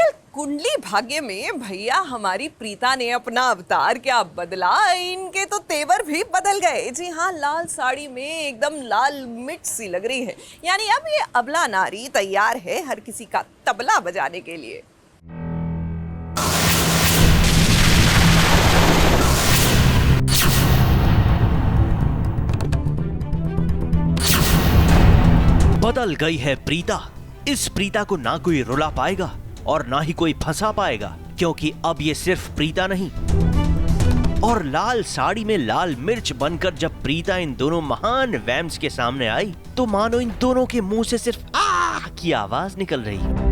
दरअसल कुंडली भाग्य में भैया हमारी प्रीता ने अपना अवतार क्या बदला, इनके तो तेवर भी बदल गए। जी हाँ, लाल साड़ी में एकदम लाल मिर्च सी लग रही है। यानी अब ये अबला नारी तैयार है हर किसी का तबला बजाने के लिए। बदल गई है प्रीता। इस प्रीता को ना कोई रुला पाएगा और ना ही कोई फंसा पाएगा, क्योंकि अब ये सिर्फ प्रीता नहीं। और लाल साड़ी में लाल मिर्च बनकर जब प्रीता इन दोनों महान वैम्स के सामने आई तो मानो इन दोनों के मुंह से सिर्फ आ की आवाज निकल रही।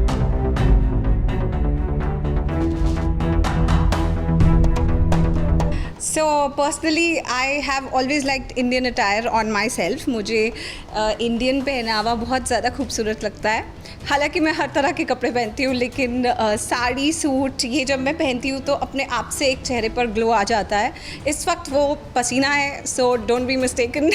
So personally, I have always liked Indian attire on myself. मुझे इंडियन पहनावा बहुत ज़्यादा खूबसूरत लगता है। हालांकि मैं हर तरह के कपड़े पहनती हूँ, लेकिन साड़ी सूट ये जब मैं पहनती हूँ तो अपने आप से एक चेहरे पर ग्लो आ जाता है। इस वक्त वो पसीना है, सो डोंट बी मिस्टेकन।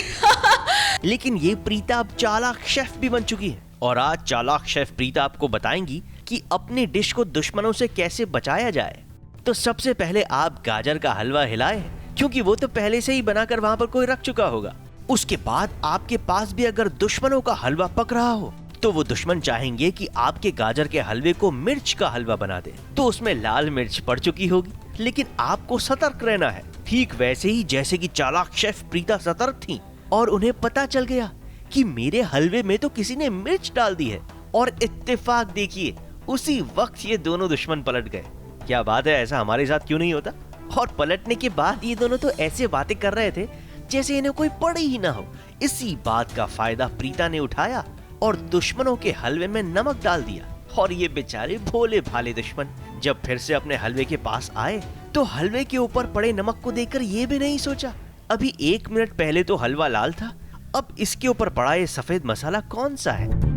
लेकिन ये प्रीता अब चालाक शेफ भी बन चुकी है और आज चालाक शेफ प्रीता आपको बताएंगी कि अपनी डिश को दुश्मनों से कैसे बचाया जाए। तो सबसे पहले आप गाजर का हलवा हिलाएं, क्योंकि वो तो पहले से ही बनाकर वहां पर कोई रख चुका होगा। उसके बाद आपके पास भी अगर दुश्मनों का हलवा पक रहा हो तो वो दुश्मन चाहेंगे कि आपके गाजर के हलवे को मिर्च का हलवा बना दे, तो उसमें लाल मिर्च पड़ चुकी होगी। लेकिन आपको सतर्क रहना है, ठीक वैसे ही जैसे कि चालाक शेफ प्रीता सतर्क थी और उन्हें पता चल गया कि मेरे हलवे में तो किसी ने मिर्च डाल दी है। और इत्तेफाक देखिए, उसी वक्त ये दोनों दुश्मन पलट गए। क्या बात है, ऐसा हमारे साथ क्यों नहीं होता? और पलटने के बाद ये दोनों तो ऐसे बातें कर रहे थे जैसे इन्हें कोई पड़ी ही ना हो। इसी बात का फायदा प्रीता ने उठाया और दुश्मनों के हलवे में नमक डाल दिया। और ये बेचारे भोले भाले दुश्मन जब फिर से अपने हलवे के पास आए तो हलवे के ऊपर पड़े नमक को देखकर ये भी नहीं सोचा, अभी 1 मिनट पहले तो हलवा लाल था, अब इसके ऊपर पड़ा ये सफेद मसाला कौन सा है।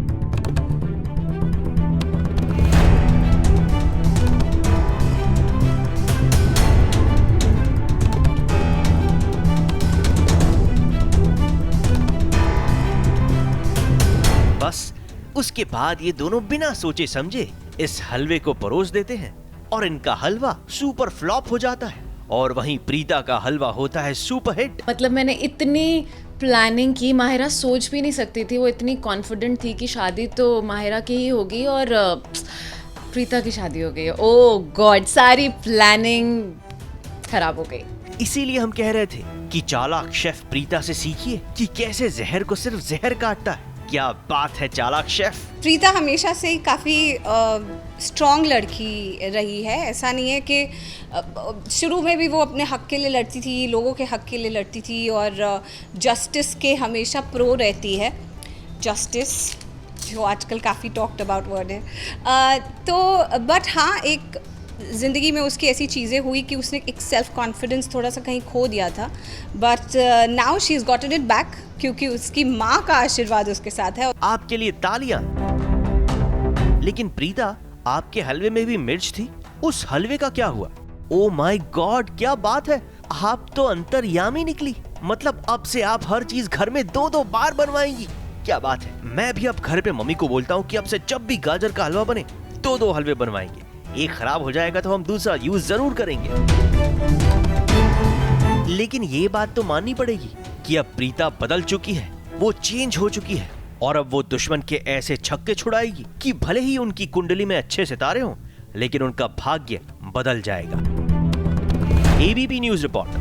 बस उसके बाद ये दोनों बिना सोचे समझे इस हलवे को परोस देते हैं और इनका हलवा सुपर फ्लॉप हो जाता है और वहीं प्रीता का हलवा होता है सुपर हिट। मतलब मैंने इतनी प्लानिंग की, माहिरा सोच भी नहीं सकती थी। वो इतनी कॉन्फिडेंट थी कि शादी तो माहिरा की ही होगी और प्रीता की शादी हो गई। ओह गॉड, सारी प्लानिंग खराब हो गई। इसीलिए हम कह रहे थे कि चालाक शेफ प्रीता से सीखिए कि कैसे जहर को सिर्फ जहर काटता है। क्या बात है चालाक शेफ। प्रीता हमेशा से ही काफ़ी स्ट्रॉन्ग लड़की रही है। ऐसा नहीं है कि शुरू में भी वो अपने हक के लिए लड़ती थी, लोगों के हक के लिए लड़ती थी और जस्टिस के हमेशा प्रो रहती है। जस्टिस जो आजकल काफ़ी टॉक्ड अबाउट वर्ड है। तो बट हाँ, एक ज़िंदगी में उसकी ऐसी चीज़ें हुई कि उसने एक सेल्फ कॉन्फिडेंस थोड़ा सा कहीं खो दिया था। But now she is gotten it back, क्योंकि उसकी माँ का आशीर्वाद उसके साथ है। आपके लिए तालियां। लेकिन प्रीता, आपके हलवे में भी मिर्च थी, उस हलवे का क्या हुआ? ओ माय गॉड, क्या बात है, आप तो अंतर्यामी निकली। मतलब अब से आप हर चीज घर में 2-2 बार बनवाएंगी। क्या बात है, मैं भी अब घर पे मम्मी को बोलता हूँ कि अब से जब भी गाजर का हलवा बने 2-2 हलवे बनवाएंगे। एक खराब हो जाएगा तो हम दूसरा यूज जरूर करेंगे। लेकिन ये बात तो माननी पड़ेगी कि अब प्रीता बदल चुकी है, वो चेंज हो चुकी है और अब वो दुश्मन के ऐसे छक्के छुड़ाएगी कि भले ही उनकी कुंडली में अच्छे सितारे हों, लेकिन उनका भाग्य बदल जाएगा। ABP news report.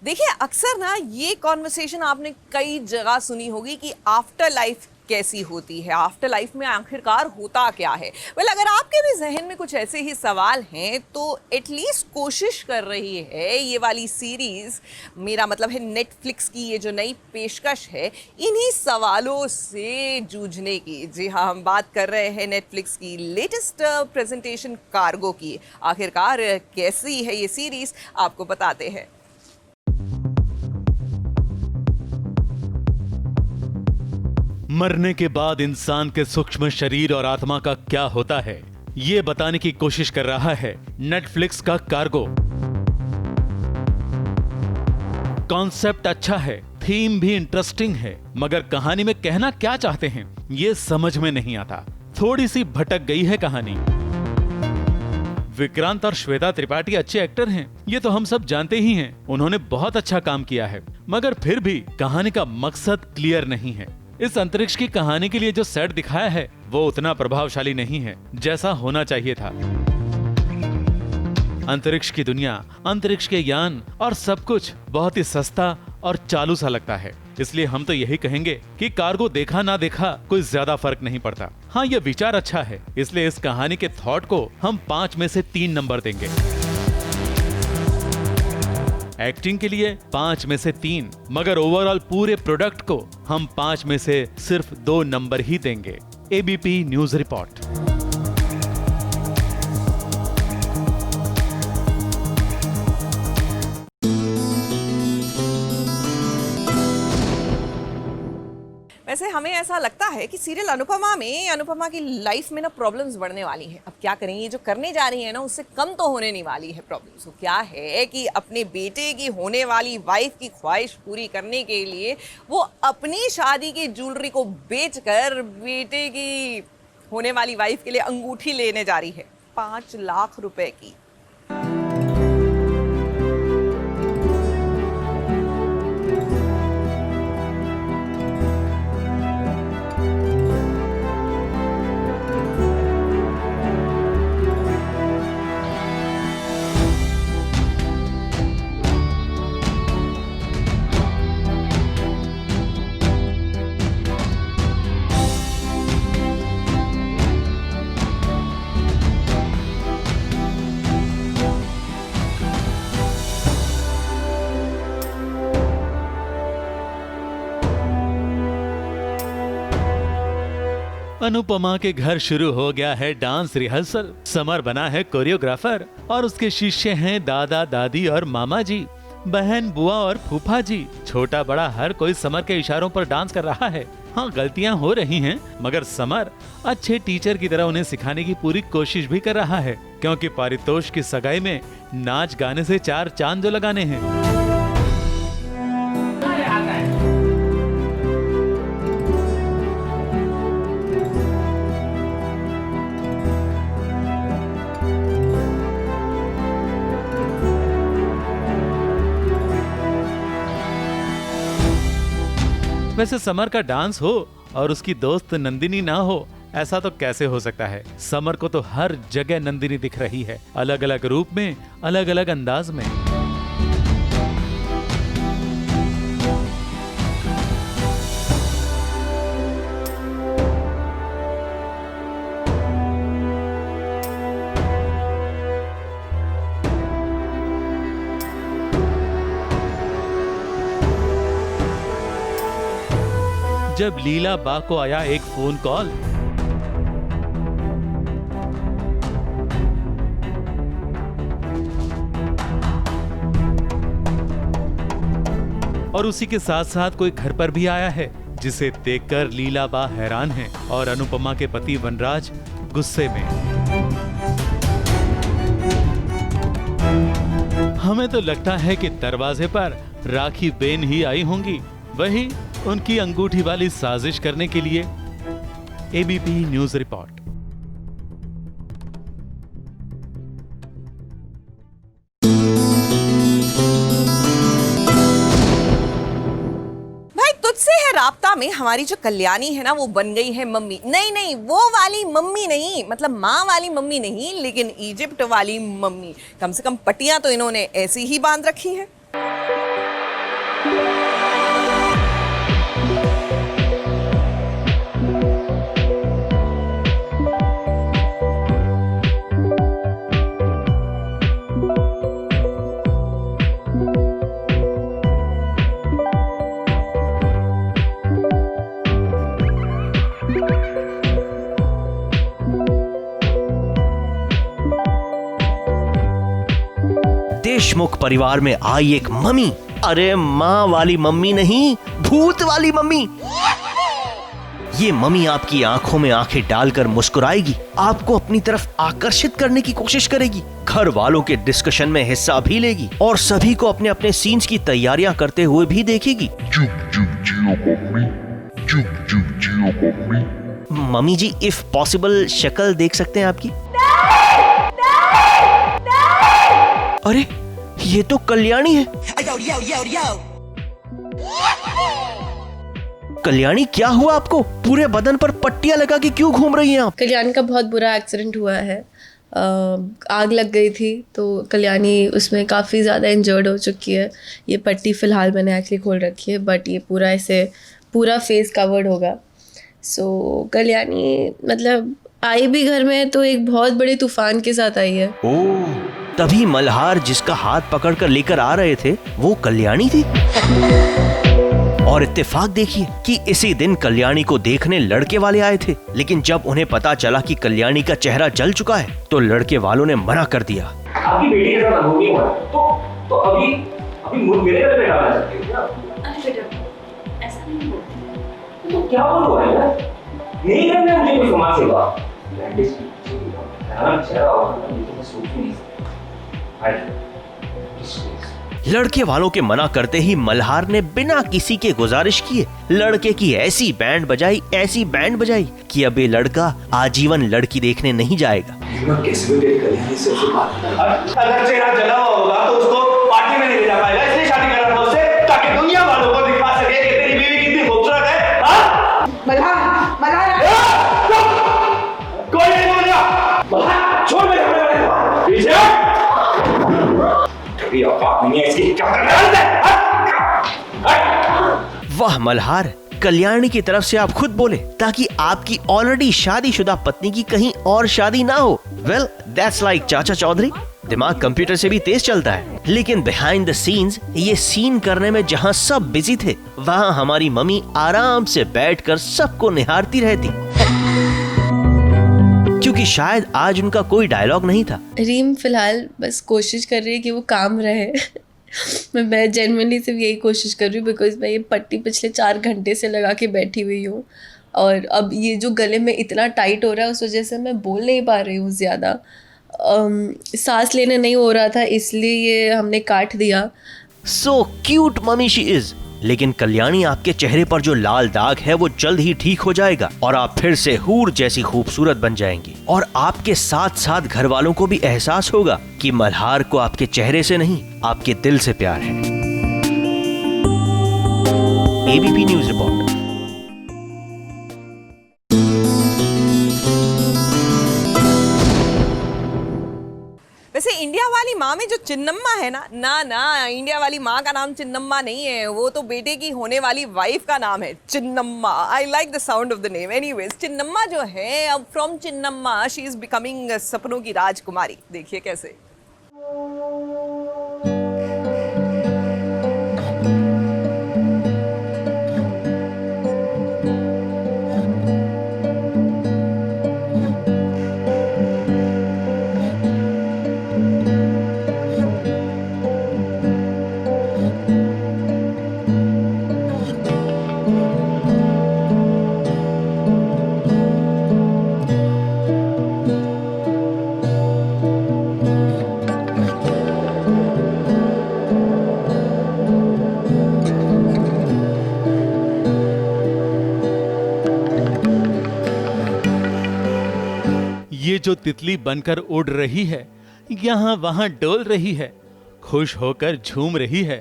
देखिए, अक्सर ना ये कॉन्वर्सेशन आपने कई जगह सुनी होगी कि आफ्टर लाइफ कैसी होती है, आफ्टर लाइफ में आखिरकार होता क्या है। अगर आपके भी जहन में कुछ ऐसे ही सवाल हैं तो एटलीस्ट कोशिश कर रही है ये वाली सीरीज, मेरा मतलब है नेटफ्लिक्स की ये जो नई पेशकश है, इन्हीं सवालों से जूझने की। जी हाँ, हम बात कर रहे हैं नेटफ्लिक्स की लेटेस्ट प्रेजेंटेशन कार्गो की। आखिरकार कैसी है ये सीरीज, आपको बताते हैं। मरने के बाद इंसान के सूक्ष्म शरीर और आत्मा का क्या होता है, ये बताने की कोशिश कर रहा है नेटफ्लिक्स का कार्गो। कॉन्सेप्ट अच्छा है, थीम भी इंटरेस्टिंग है, मगर कहानी में कहना क्या चाहते हैं ये समझ में नहीं आता। थोड़ी सी भटक गई है कहानी। विक्रांत और श्वेता त्रिपाठी अच्छे एक्टर हैं, ये तो हम सब जानते ही हैं। उन्होंने बहुत अच्छा काम किया है, मगर फिर भी कहानी का मकसद क्लियर नहीं है। इस अंतरिक्ष की कहानी के लिए जो सेट दिखाया है वो उतना प्रभावशाली नहीं है जैसा होना चाहिए था। अंतरिक्ष की दुनिया, अंतरिक्ष के यान और सब कुछ बहुत ही सस्ता और चालू सा लगता है। इसलिए हम तो यही कहेंगे कि कार्गो देखा ना देखा कोई ज्यादा फर्क नहीं पड़ता। हाँ, ये विचार अच्छा है, इसलिए इस कहानी के थॉट को हम 5 में से 3 नंबर देंगे। एक्टिंग के लिए 5 में से 3, मगर ओवरऑल पूरे प्रोडक्ट को हम 5 में से सिर्फ 2 नंबर ही देंगे। ABP news report. वैसे हमें ऐसा लगता है कि सीरियल अनुपमा में अनुपमा की लाइफ में ना प्रॉब्लम्स बढ़ने वाली हैं। अब क्या करें, ये जो करने जा रही है ना उससे कम तो होने नहीं वाली है प्रॉब्लम्स। तो क्या है कि अपने बेटे की होने वाली वाइफ की ख्वाहिश पूरी करने के लिए वो अपनी शादी की ज्वेलरी को बेचकर बेटे की होने वाली वाइफ के लिए अंगूठी लेने जा रही है 5 लाख रुपए की। अनुपमा के घर शुरू हो गया है डांस रिहर्सल। समर बना है कोरियोग्राफर और उसके शिष्य हैं दादा दादी और मामा जी, बहन बुआ और फूफा जी। छोटा बड़ा हर कोई समर के इशारों पर डांस कर रहा है। हाँ, गलतियां हो रही हैं, मगर समर अच्छे टीचर की तरह उन्हें सिखाने की पूरी कोशिश भी कर रहा है, क्योंकि पारितोष की सगाई में नाच गाने से 4 चांद जो लगाने हैं। वैसे समर का डांस हो और उसकी दोस्त नंदिनी ना हो, ऐसा तो कैसे हो सकता है। समर को तो हर जगह नंदिनी दिख रही है, अलग अलग रूप में, अलग अलग अंदाज में। जब लीला बा को आया एक फोन कॉल, और उसी के साथ साथ कोई घर पर भी आया है, जिसे देखकर लीला बा हैरान है और अनुपमा के पति वनराज गुस्से में। हमें तो लगता है कि दरवाजे पर राखी बेन ही आई होंगी, वही उनकी अंगूठी वाली साजिश करने के लिए। ABP news report. भाई, तुझसे है राब्ता में हमारी जो कल्याणी है ना वो बन गई है मम्मी। नहीं नहीं, वो वाली मम्मी नहीं, मतलब माँ वाली मम्मी नहीं, लेकिन इजिप्ट वाली मम्मी। कम से कम पट्टियां तो इन्होंने ऐसी ही बांध रखी है। देशमुख परिवार में आई एक मम्मी। अरे माँ वाली मम्मी नहीं, भूत वाली मम्मी। ये मम्मी आपकी आंखों में आंखें डालकर मुस्कुराएगी, आपको अपनी तरफ आकर्षित करने की कोशिश करेगी, घर वालों के डिस्कशन में हिस्सा भी लेगी और सभी को अपने अपने सीन्स की तैयारियां करते हुए भी देखेगी। मम्मी जी, इफ पॉसिबल शक्ल देख सकते हैं आपकी? अरे ये तो कल्याणी है। कल्याणी, क्या हुआ आपको? पूरे बदन पर पट्टियां लगा के क्यों घूम रही हैं आप? कल्याणी का बहुत बुरा एक्सीडेंट हुआ है। आग लग गई थी तो कल्याणी उसमें काफ़ी ज़्यादा इंजर्ड हो चुकी है। ये पट्टी फ़िलहाल मैंने एक्चुअली खोल रखी है, बट ये पूरा ऐसे पूरा फेस कवर्ड होगा। सो कल्याणी मतलब आई भी घर में तो एक बहुत बड़े तूफान के साथ आई है। ओह, तभी मल्हार जिसका हाथ पकड़कर लेकर आ रहे थे वो कल्याणी थी। और इत्तेफाक देखिए कि इसी दिन कल्याणी को देखने लड़के वाले आए थे, लेकिन जब उन्हें पता चला कि कल्याणी का चेहरा जल चुका है तो लड़के वालों ने मना कर दिया। आपकी बेटी के साथ अनुभव नहीं हुआ तो अभी मेरे घर पे डालना चाहती हो क्या? अरे बेटा, ऐसा नहीं होता। तो क्या बोलूं यार? नहीं करना मुझे कोई समाज सेवा। चेहरा होगा तो मैं सोच ही नहीं सकता। लड़के वालों के मना करते ही मल्हार ने बिना किसी के गुजारिश किए लड़के की ऐसी बैंड बजाई कि अब ये लड़का आजीवन लड़की देखने नहीं जाएगा। कैसे भी कल्याणी से उसे बात अगर चेहरा जला हुआ होगा तो उसको पार्टी में नहीं ले जा पाएगा, इसलिए शादी कर रहा था उससे ताकि दुनिया वालों को दिखा सके कि तेरी बीवी कितनी खूबसूरत है। हाँ? मल्हार कोई नहीं बोलेगा। मल्हार छोड़ मेरे हमले वाले पीछे कभी औकात नहीं है इसकी। क्या करना है? वाह मल्हार, कल्याणी की तरफ से आप खुद बोले ताकि आपकी ऑलरेडी शादीशुदा पत्नी की कहीं और शादी ना हो। वेल, दैट्स लाइक चाचा चौधरी। दिमाग कंप्यूटर से भी तेज चलता है, लेकिन बिहाइंड द सीन्स ये सीन करने में जहाँ सब बिजी थे वहाँ हमारी मम्मी आराम से बैठकर सबको निहारती रहती, क्योंकि शायद आज उनका कोई डायलॉग नहीं था। रीम फिलहाल बस कोशिश कर रही है कि वो काम रहे। मैं जेन्युइनली सिर्फ यही कोशिश कर रही हूँ, बिकॉज मैं ये पट्टी पिछले 4 घंटे से लगा के बैठी हुई हूँ और अब ये जो गले में इतना टाइट हो रहा है उस वजह से मैं बोल नहीं पा रही हूँ ज़्यादा। सांस लेने नहीं हो रहा था इसलिए ये हमने काट दिया। So cute mummy she is. लेकिन कल्याणी, आपके चेहरे पर जो लाल दाग है वो जल्द ही ठीक हो जाएगा और आप फिर से हूर जैसी खूबसूरत बन जाएंगी। और आपके साथ साथ घर वालों को भी एहसास होगा कि मल्हार को आपके चेहरे से नहीं आपके दिल से प्यार है। ABP news report. वैसे इंडिया वाली माँ में जो चिन्नम्मा है ना, इंडिया वाली माँ का नाम चिन्नम्मा नहीं है, वो तो बेटे की होने वाली वाइफ का नाम है Chinnamma. I like the sound of the name. Anyways, Chinnamma जो है अब from Chinnamma she is becoming सपनों की राजकुमारी। देखिए कैसे। ये जो तितली बनकर उड़ रही है, यहाँ वहां डोल रही है, खुश होकर झूम रही है,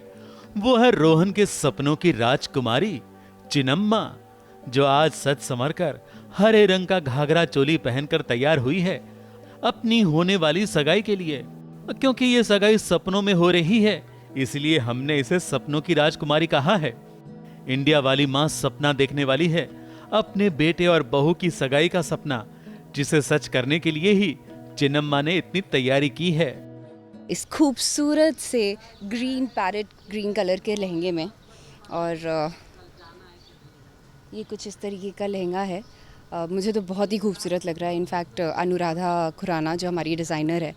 वो है रोहन के सपनों की राजकुमारी चिन्नम्मा, जो आज सज संवर कर हरे रंग का घाघरा चोली पहनकर तैयार हुई है अपनी होने वाली सगाई के लिए। क्योंकि ये सगाई सपनों में हो रही है, इसलिए हमने इसे सपनों की राजकुमारी कहा है। इंडिया वाली माँ सपना देखने वाली है, अपने बेटे और बहू की सगाई का सपना, जिसे सच करने के लिए ही चिन्नम्मा ने इतनी तैयारी की है। इस खूबसूरत से ग्रीन पैरेट ग्रीन कलर के लहंगे में, और ये कुछ इस तरीके का लहंगा है। मुझे तो बहुत ही खूबसूरत लग रहा है। इनफैक्ट अनुराधा खुराना जो हमारी डिज़ाइनर है,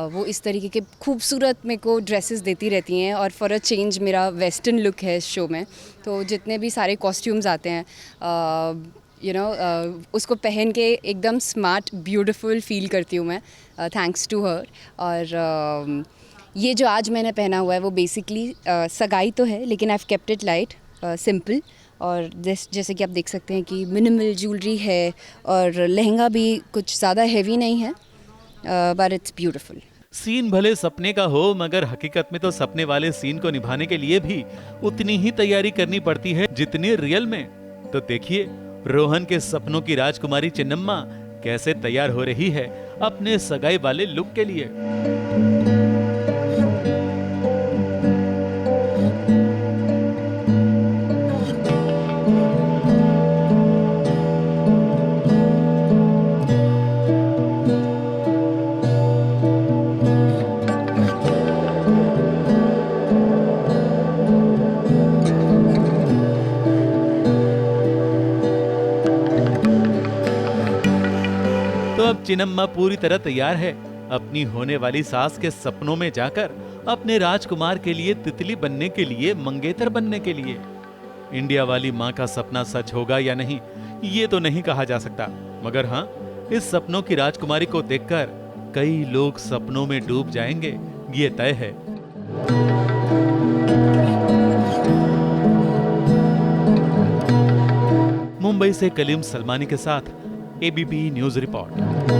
वो इस तरीके के खूबसूरत मेरे को ड्रेसेस देती रहती हैं, और फॉर अ चेंज मेरा वेस्टर्न लुक है इस शो में। तो जितने भी सारे कॉस्ट्यूम्स आते हैं उसको पहन के एकदम स्मार्ट ब्यूटीफुल फील करती हूँ मैं, थैंक्स टू हर। और ये जो आज मैंने पहना हुआ है वो बेसिकली सगाई तो है, लेकिन I have kept it light, simple. और जैसे कि आप देख सकते हैं कि मिनिमल ज्वेलरी है, और लहंगा भी कुछ ज़्यादा हैवी नहीं है, बट इट्स ब्यूटीफुल। सीन भले सपने का हो, मगर हकीकत में तो सपने वाले सीन को निभाने के लिए भी उतनी ही तैयारी करनी पड़ती है जितनी रियल में। तो देखिए रोहन के सपनों की राजकुमारी चिन्नम्मा कैसे तैयार हो रही है अपने सगाई वाले लुक के लिए। अब चिन्नम्मा पूरी तरह तैयार है अपनी होने वाली सास के सपनों में जाकर अपने राजकुमार के लिए तितली बनने के लिए, मंगेतर बनने के लिए। इंडिया वाली माँ का सपना सच होगा या नहीं ये तो नहीं कहा जा सकता, मगर हाँ, इस सपनों की राजकुमारी को देखकर कई लोग सपनों में डूब जाएंगे, ये तय है। मुंबई से कलीम सलमानी के साथ ABP न्यूज रिपोर्ट।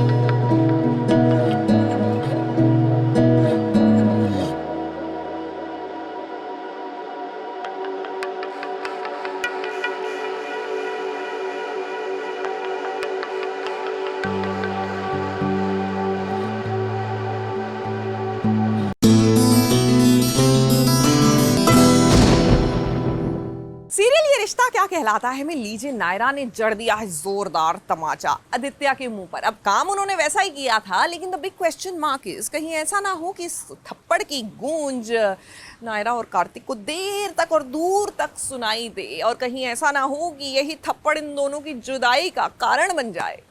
सीरियल ये रिश्ता क्या कहलाता है में लीजिए नायरा ने जड़ दिया है जोरदार तमाचा आदित्य के मुंह पर। अब काम उन्होंने वैसा ही किया था, लेकिन the big question mark is कहीं ऐसा ना हो कि इस थप्पड़ की गूंज नायरा और कार्तिक को देर तक और दूर तक सुनाई दे, और कहीं ऐसा ना हो कि यही थप्पड़ इन दोनों की जुदाई का कारण बन जाए।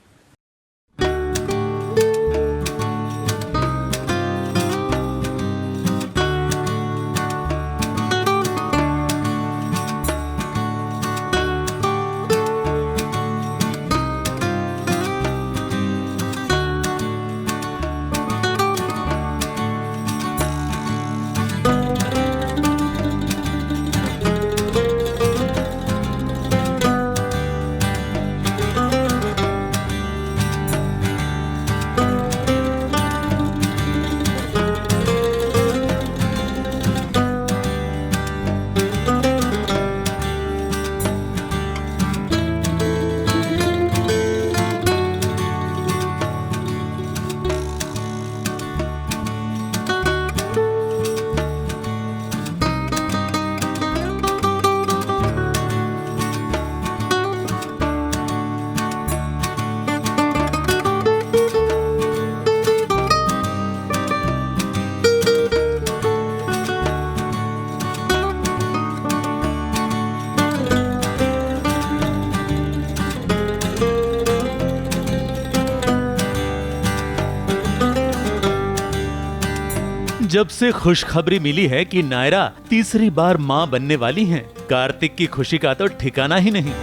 जब से खुशखबरी मिली है कि नायरा तीसरी बार मां बनने वाली हैं, कार्तिक की खुशी का तो ठिकाना ही नहीं।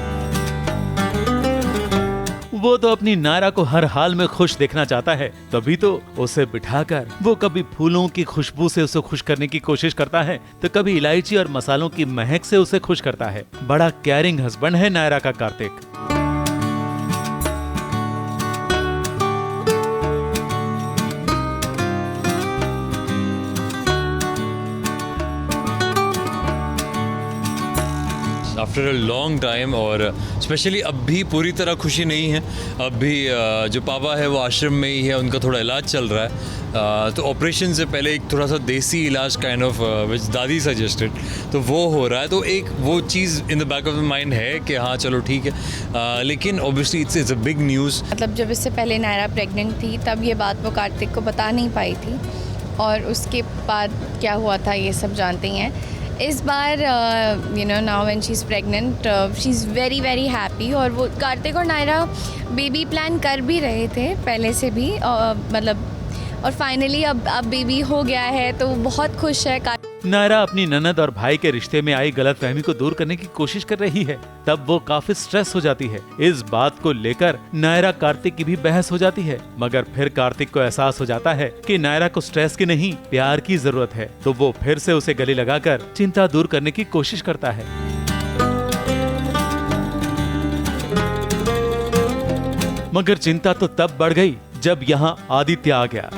वो तो अपनी नायरा को हर हाल में खुश देखना चाहता है, तभी तो उसे बिठाकर वो कभी फूलों की खुशबू से उसे खुश करने की कोशिश करता है, तो कभी इलायची और मसालों की महक से उसे खुश करता है। बड़ा केयरिंग हस्बैंड है नायरा का Kartik. After a long time, और स्पेशली अब भी पूरी तरह खुशी नहीं है। अब भी जो पापा है वो आश्रम में ही है, उनका थोड़ा इलाज चल रहा है। तो ऑपरेशन से पहले एक थोड़ा सा देसी इलाज काइंड ऑफ विच दादी सजेस्टेड, तो वो हो रहा है। तो एक वो चीज़ in the back of the mind है कि हाँ चलो ठीक है, लेकिन obviously it's a big news. मतलब जब इससे पहले नायरा प्रेग्नेंट थी तब ये बात वो कार्तिक को बता नहीं पाई थी, और उसके बाद क्या हुआ था ये सब जानते ही हैं। इस बार now when she is pregnant she is very very happy. और वो कार्तिक और नायरा बेबी प्लान कर भी रहे थे पहले से भी, मतलब, और फाइनली अब बेबी हो गया है तो वो बहुत खुश है। नायरा अपनी ननद और भाई के रिश्ते में आई गलतफहमी को दूर करने की कोशिश कर रही है। तब वो काफी स्ट्रेस हो जाती है। इस बात को लेकर नायरा कार्तिक की भी बहस हो जाती है, मगर फिर कार्तिक को एहसास हो जाता है कि नायरा को स्ट्रेस की नहीं प्यार की जरूरत है, तो वो फिर से उसे गले लगाकर चिंता दूर करने की कोशिश करता है। मगर चिंता तो तब बढ़ गई जब यहाँ आदित्य आ गया।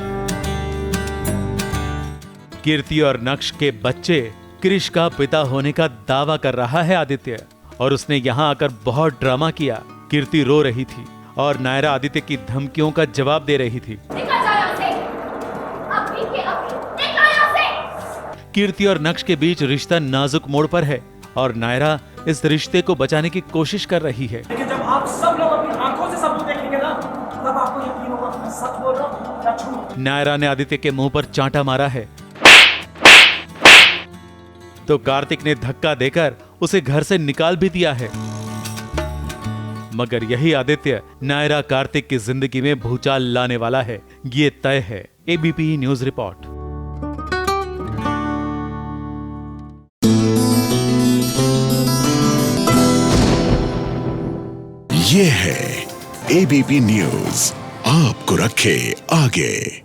कीर्ति और नक्श के बच्चे क्रिश का पिता होने का दावा कर रहा है आदित्य, और उसने यहाँ आकर बहुत ड्रामा किया। कीर्ति रो रही थी और नायरा आदित्य की धमकियों का जवाब दे रही थी। कीर्ति और नक्श के बीच रिश्ता नाजुक मोड़ पर है और नायरा इस रिश्ते को बचाने की कोशिश कर रही है। लेकिन जब आप सब लोग अपनी आंखों से सबूत देखेंगे ना, तब आपको यकीन होगा कि मैं सच बोल रहा हूं या झूठ। नायरा ने आदित्य के मुंह पर चांटा मारा है, तो कार्तिक ने धक्का देकर उसे घर से निकाल भी दिया है। मगर यही आदित्य नायरा कार्तिक की जिंदगी में भूचाल लाने वाला है, ये तय है। ABP news report. ये है एबीपी न्यूज, आपको रखे आगे।